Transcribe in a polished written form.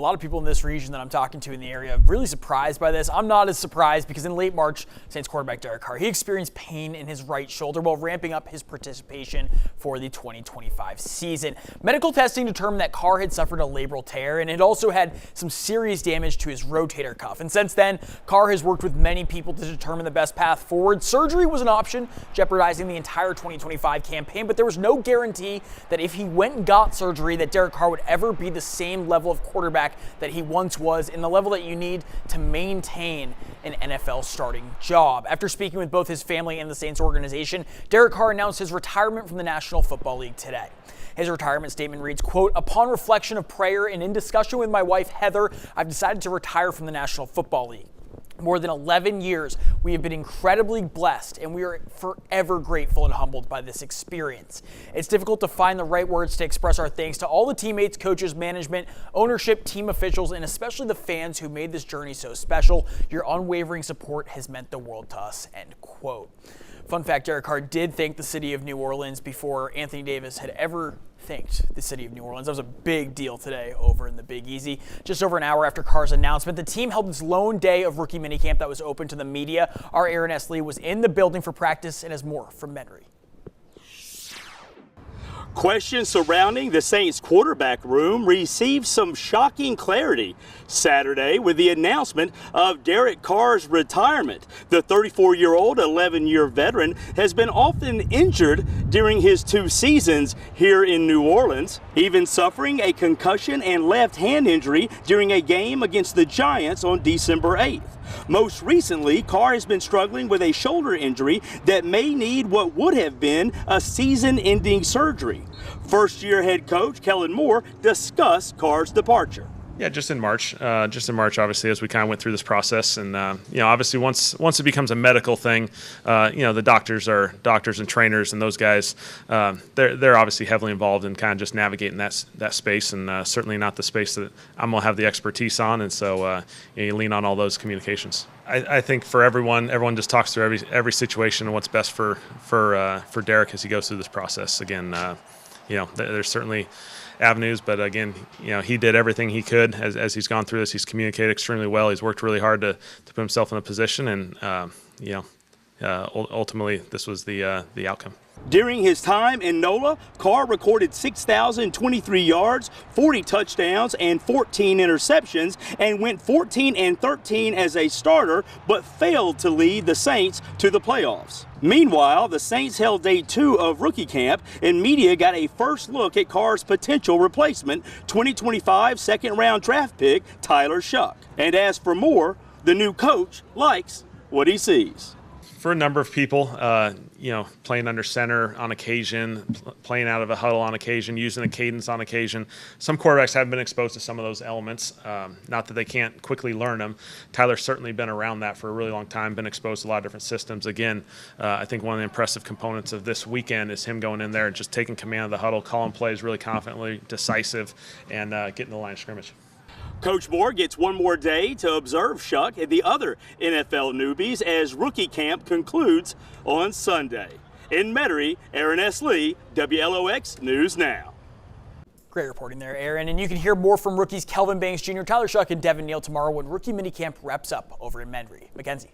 lot of people in this region that I'm talking to in the area really surprised by this. I'm not as surprised because in late March, Saints quarterback Derek Carr, he experienced pain in his right shoulder while ramping up his participation for the 2025 season. Medical testing determined that Carr had suffered a labral tear and had also had some serious damage to his rotator cuff. And since then, Carr has worked with many people to determine the best path forward. Surgery was an option, jeopardizing the entire 2025 campaign, but there was no guarantee that if he went and got surgery that Derek Carr would ever be the same level of quarterback that he once was, and the level that you need to maintain an NFL starting job. After speaking with both his family and the Saints organization, Derek Carr announced his retirement from the National Football League today. His retirement statement reads, quote, "Upon reflection of prayer and in discussion with my wife, Heather, I've decided to retire from the National Football League. More than 11 years, we have been incredibly blessed, and we are forever grateful and humbled by this experience. It's difficult to find the right words to express our thanks to all the teammates, coaches, management, ownership, team officials, and especially the fans who made this journey so special. Your unwavering support has meant the world to us," end quote. Fun fact, Derek Carr did thank the city of New Orleans before Anthony Davis had ever thanked the city of New Orleans. That was a big deal today over in the Big Easy. Just over an hour after Carr's announcement, the team held its lone day of rookie minicamp that was open to the media. Our Aaron S. Lee was in the building for practice and has more from Menry. Questions surrounding the Saints quarterback room received some shocking clarity Saturday with the announcement of Derek Carr's retirement. The 34-year-old 11-year veteran has been often injured during his 2 seasons here in New Orleans, even suffering a concussion and left hand injury during a game against the Giants on December 8th. Most recently, Carr has been struggling with a shoulder injury that may need what would have been a season-ending surgery. First-year head coach Kellen Moore discussed Carr's departure. Yeah, just in March, obviously, as we kind of went through this process. And, obviously once it becomes a medical thing, the doctors are doctors and trainers, and those guys, they're obviously heavily involved in kind of just navigating that space, and certainly not the space that I'm going to have the expertise on. And so you lean on all those communications. I think for everyone just talks through every situation and what's best for Derek as he goes through this process. Again, there's certainly avenues, but again, he did everything he could as he's gone through this. He's communicated extremely well. He's worked really hard to put himself in a position, and ultimately this was the outcome. During his time in NOLA, Carr recorded 6,023 yards, 40 touchdowns, and 14 interceptions, and went 14-13 as a starter, but failed to lead the Saints to the playoffs. Meanwhile, the Saints held day 2 of rookie camp, and media got a first look at Carr's potential replacement, 2025 second-round draft pick Tyler Shuck. And as for Moore, the new coach likes what he sees. For a number of people, playing under center on occasion, playing out of a huddle on occasion, using a cadence on occasion. Some quarterbacks have been exposed to some of those elements. Not that they can't quickly learn them. Tyler's certainly been around that for a really long time, been exposed to a lot of different systems. Again, I think one of the impressive components of this weekend is him going in there and just taking command of the huddle, calling plays really confidently, decisive, and getting the line of scrimmage. Coach Moore gets one more day to observe Shuck and the other NFL newbies as rookie camp concludes on Sunday. In Metairie, Aaron S. Lee, WLOX News Now. Great reporting there, Aaron. And you can hear more from rookies Kelvin Banks Jr., Tyler Shuck, and Devin Neal tomorrow when rookie minicamp wraps up over in Menry. Mackenzie.